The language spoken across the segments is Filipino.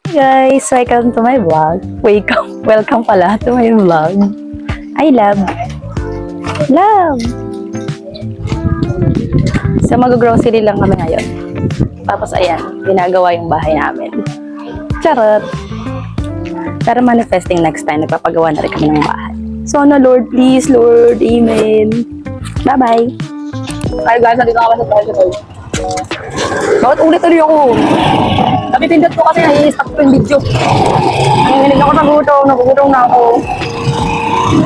Guys, welcome to my vlog. Welcome pala to my vlog. I love. So mag-grocery lang kami ngayon. Tapos ayan, ginagawa yung bahay namin. Charot! Para manifesting next time, nagpapagawa na rin kami ng bahay. So na Lord, please Lord, amen. Bye-bye! Hi guys, nandito kami sa tricycle. Bakit ulit-ulit ako? Napipindot ko kasi nai-stop ko yung video. Nanginig ako sa gutom, nagugutom na ako.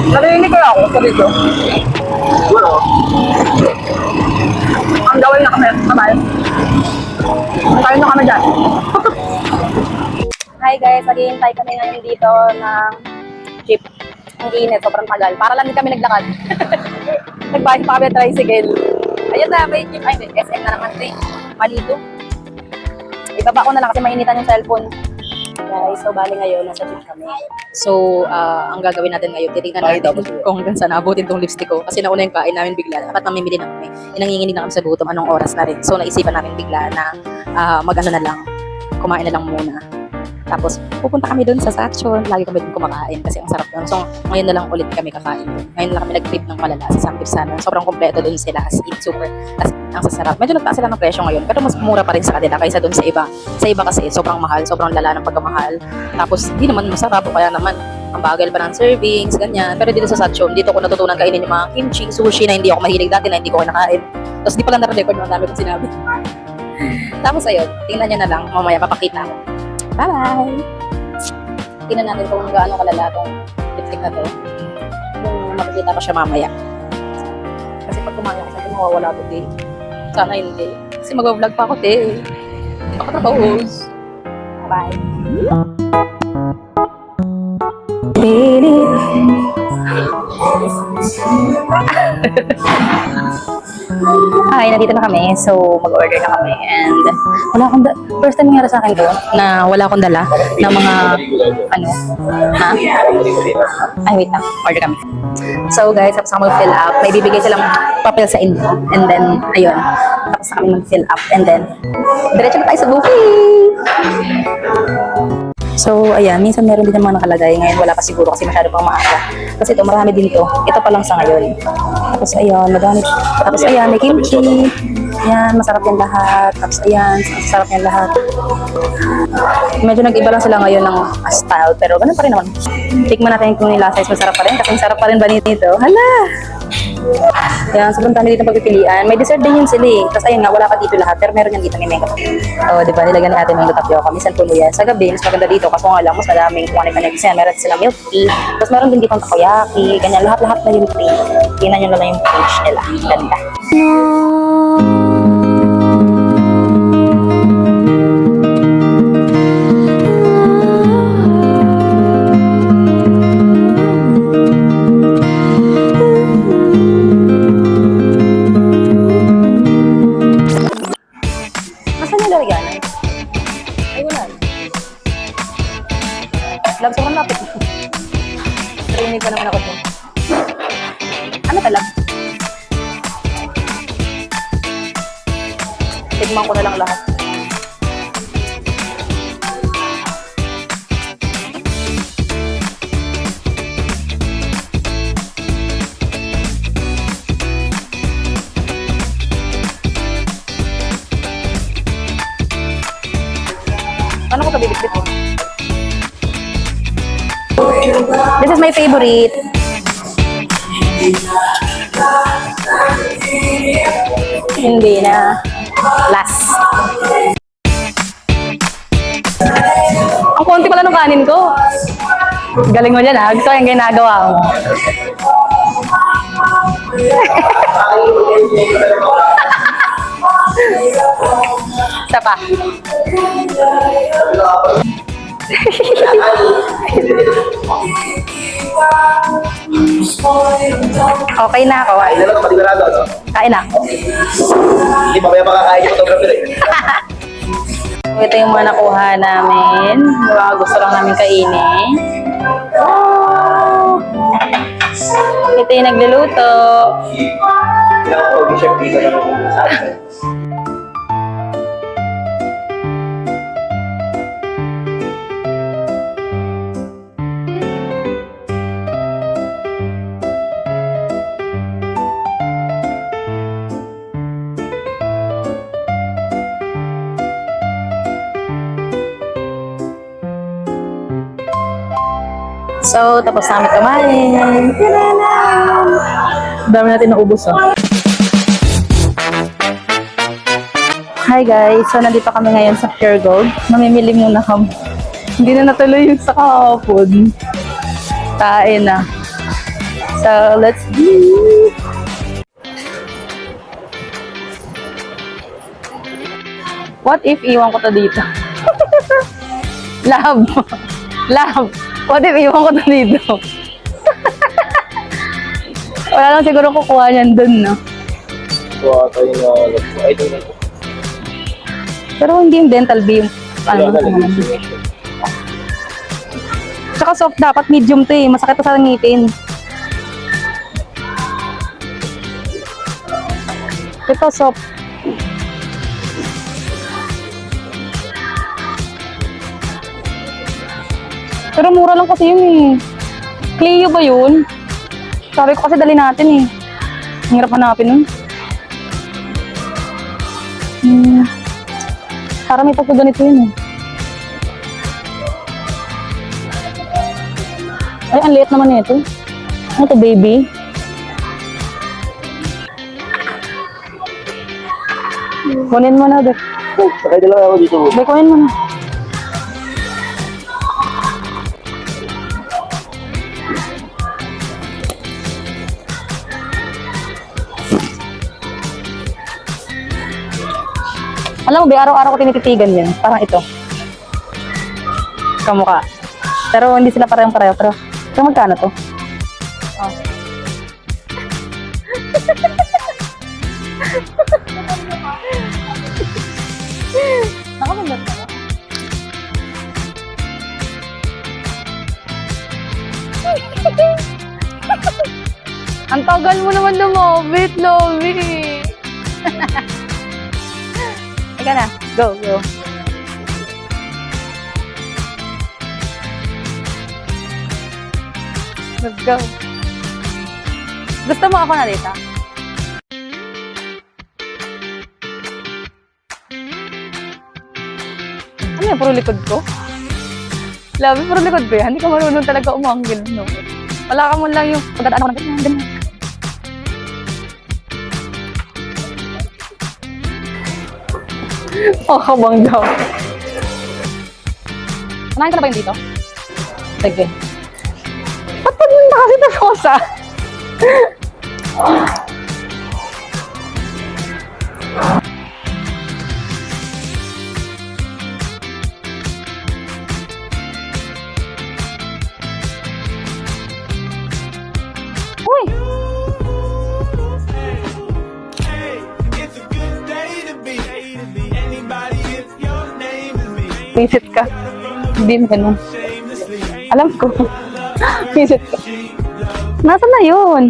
Narinig ko ako sa video. Ang gawin na kami, bye-bye. Tayo na kami dyan. Hi guys, naghihintay kami ngayon dito ng jeep. Ang init, sobrang tagal. Para lang din kami naglakad. Nagbayad pa kami ng tricycle. Ayun na, may jeep. Ay, SM na naman ito eh. Malito. Ibaba ko na lang kasi mainitan yung cellphone. Guys, so bali ngayon, nasa jeep kami. So, ang gagawin natin ngayon, titignan natin kung hanggang saan naabutin tong lipstick ko. Kasi nauna yung kain namin bigla. Dapat namimili na kami. Nanginginig na kami sa gutom, anong oras na rin. So, naisipan namin bigla na mag-ano na lang, kumain na lang muna. Tapos, pupunta kami doon sa Satchon. Lagi kami doon kumakain kasi ang sarap doon. So, ngayon na lang ulit kami kakain doon. Ngayon na lang kami nag-trip ng malala sa Samgipsana. Sobrang kompleto doon sila as in super. As in, ang sasarap. Medyo nagtaas sila ng presyo ngayon. Pero mas mura pa rin sa kanila kaysa doon sa iba. Sa iba kasi sobrang mahal. Sobrang lala ng pagkamahal. Tapos, hindi naman masarap. Kaya naman, ang bagal pa ng servings, ganyan. Pero dito sa Satchon, dito ko natutunan kainin yung mga kimchi, sushi na hindi ako mahilig dati na hindi ko kinakain. Tapos, di pala na-record yung dami kong sinabi. Tapos, ayun. Tingnan nyo na lang. Mamaya papakita ko. Bye! Tingnan natin kung gaano kalala itong lipstick na to. Kung makikita ko siya mamaya. Kasi pag kumain ako sa mawawala ko, te. Sana hindi. Kasi mag-vlog pa ako, te. Pakatrabahos. Bye! Hi, nandito na kami. So, mag-order na kami. And, wala akong first time nangyari sa akin to, na wala akong dala ng mga, ha? Ay, wait lang. Order kami. So, guys, tapos ako mag-fill up. May bibigay silang papel sa inyo. And then, ayun. Tapos kami mag-fill up. And then, diretso na tayo sa buffet! So, ayan, minsan meron din naman nakalagay. Ngayon, wala pa siguro kasi masyado pang maaga. Kasi ito, marami din to. Ito pa lang sa ngayon. Tapos, ayan, madami. Tapos, ayan, may kimchi. Ayan, masarap yan lahat. Tapos, ayan, masarap yan lahat. Medyo nag-iba lang sila ngayon ng style. Pero, ganun pa rin naman. Tikman natin kung nilasa is masarap pa rin. Kasi masarap pa rin ba nito? Hala! Yan, sobrang dami dito pagpipilian. May dessert din yun sila eh. Tapos ayun nga, wala pa dito lahat. Pero meron yan dito, may mango. O, diba, nilagyan natin mango tapioca. Minsan puno yan. Sa gabi, mas maganda dito. Kaso nga lang, mas madaming kung ano yung kasi meron sila milk tea. Tapos meron din dito ang takoyaki. Ganyan, lahat-lahat na yung tea. Tingnan nyo na lang yung page nila. Ganda. Love, sobrang lapit. Training pa naman ako po. Ano talag? Tigman ko na lang lahat. Paano ko ito bibit-bit mo? This is my favorite. Hindi na. Last. Ang konti pala ng kanin ko. Galing mo dyan ha. Gusto ko yung ginagawa mo. Isa pa. Okay na ako. Kain na. Hindi pa may makakain yung photographer eh. Ito yung mga nakuha namin. Mga gusto lang namin kainin. Oh! Ito yung nagluluto. Kailangan ko mag-chef dito na sa akin. So, tapos namin kumain. Dami natin naubos, oh. Hi guys, so nandito kami ngayon sa Pure Gold. Mamimili muna kami. Hindi na natuloy yung sa kahapon. Tain na. So, let's go! What if iwan ko to dito? Love! Love! What if iwan ko to dito? Wala lang siguro kukuha niyan dun, no? So, tayo na, ay, doon na. Pero hindi yung dental beam. Ano ba? Tsaka soft dapat medium to eh. Masakit to sa ngipin. Ito soft. Pero mura lang kasi yun eh. Clio ba yun? Sabi ko kasi dali natin eh. Ang hirap hanapin nun. Para may pagka ganito yun eh. Ay, ang liit naman nito. Ano to, baby? Kunin mo na, Dek. Oh, sakay na lang ako dito. Dek, kunin mo na. Alam mo ba, araw-araw ko tinititigan yan. Parang ito. Kamukha. Pero hindi sila parehong-pareho. Pero magkano to? Oh. Nakapagod na. Ang tagal mo naman lumobit, Lovey. Ika na. Go, go. Let's go. Gusto mo ako na dito? Ano yan? Puro likod ko? Labi, puro likod ko yan. Hindi ka marunong talaga umanggil, no? Wala ka mo lang yung pagdadaan ako ng ganyan. Oh, kabang daw. Kunain ka na ba yung dito? Sige. Ba't pag yun na kasi tasosa? Uy! Visit ka. Hindi mo ganun. Alam ko. Visit ka. Nasaan na yun?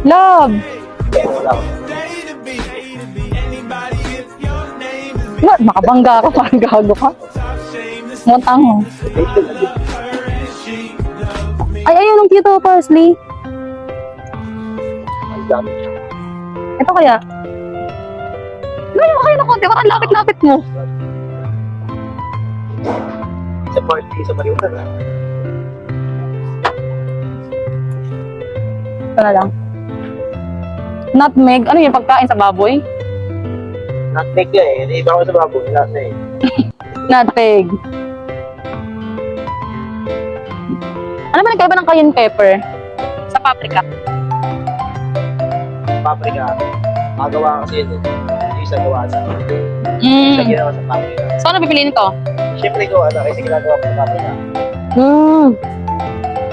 Love! Makabangga ka, parang gago ka. Montang mo. Ay, ayun ang cute, parsley. Ito kaya? Ngayon kayo na konti, parang lapit-lapit mo. Sa party, sa Mariutan. Ito na lang. Nutmeg. Ano yung pagkain sa baboy? Nutmeg yan eh. Naiba ko sa baboy. Lasa eh. Nutmeg. Ano ba nagkaiba ng cayenne pepper? Sa paprika? Paprika. Magawa kasi yun eh. Hindi isa gawa sa. Isa ginawa sa paprika. So ano pipiliin ko? Siyempre gawa na kasi ginagawa ko sa paprika.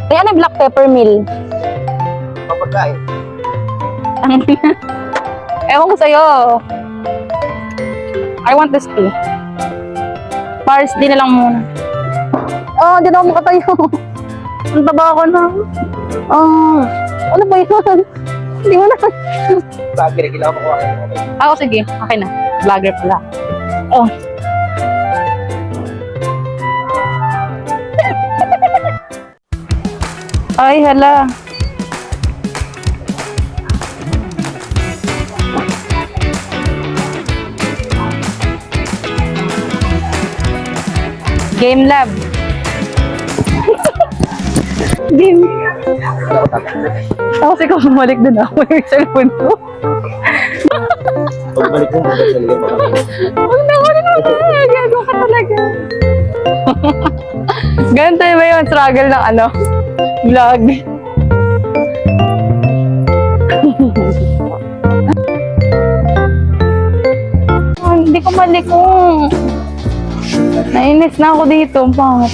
Kaya ano yung black pepper meal? Papagkain. Ewan ko sa'yo. I want this too. Parsley na lang muna. Oh, di na ako makatayo. Ang taba ko na. Ano ba yun? Hindi mo na. Bagay, kailangan ko kuhain. Oo, sige. Okay na. Vlogger pala. Oh. Ay, hala. Game Lab. Game. Ako tatanda. Tapos ikaw bumalik dun ako yung cellphone ko. Pagbalik mo, magsasaligay mo kami. Huwag na, huwag na. Gago ka talaga. Ganito ba yung struggle ng ano? Vlog. Hindi ko malikong. Nainis na ako dito. Pangit.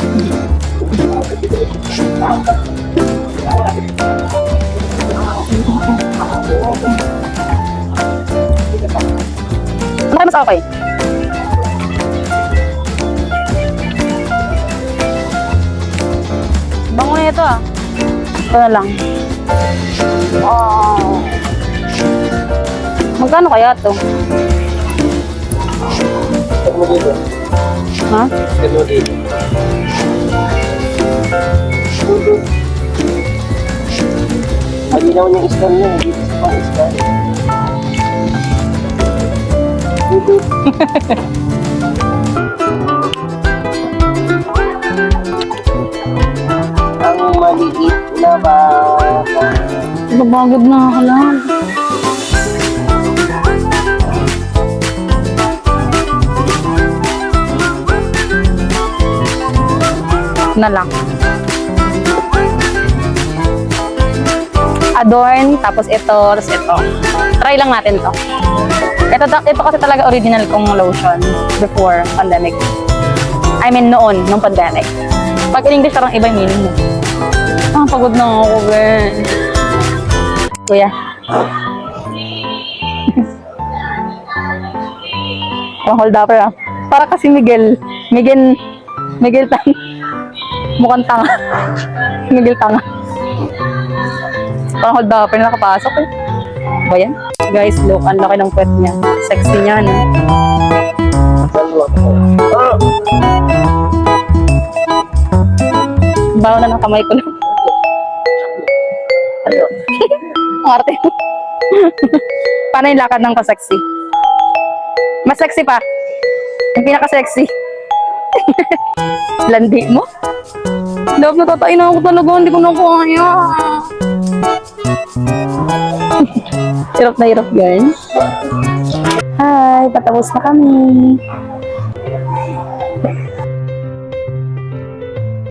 Ano kayo mas okay? Bango na ito ah. Ito na lang. Oh. Magkano kaya ito? Check mo dito. Ha? Check mo dito. Malinaw niya iskan niya. Dito sa pang iskan. Ang maliit na bata. Babagod na ako lang. Na lang. Adorn, tapos ito, tapos ito. Try lang natin to. Ito kasi talaga original kong lotion before pandemic. I mean, nung pandemic. Pag in English, parang iba yung meaning mo. Pagod na ako, Ben. Kuya. Parang hold upper ah. Para kasi Miguel Tang. Mukhang tanga. Miguel Tanga. Parang hold upper na nakapasok eh. Ba yan? Guys, look, ang laki ng puwet niya. Sexy niya, no? Bawa na ng kamay ko lang. Ang arte mo. Paano yung lakad ng ka-sexy? Mas sexy pa. Yung pinaka-sexy. Landi mo? Love, natatay na ako talaga. Hindi ko na kaya. Hirap na hirap, guys. Hi, patapos na kami.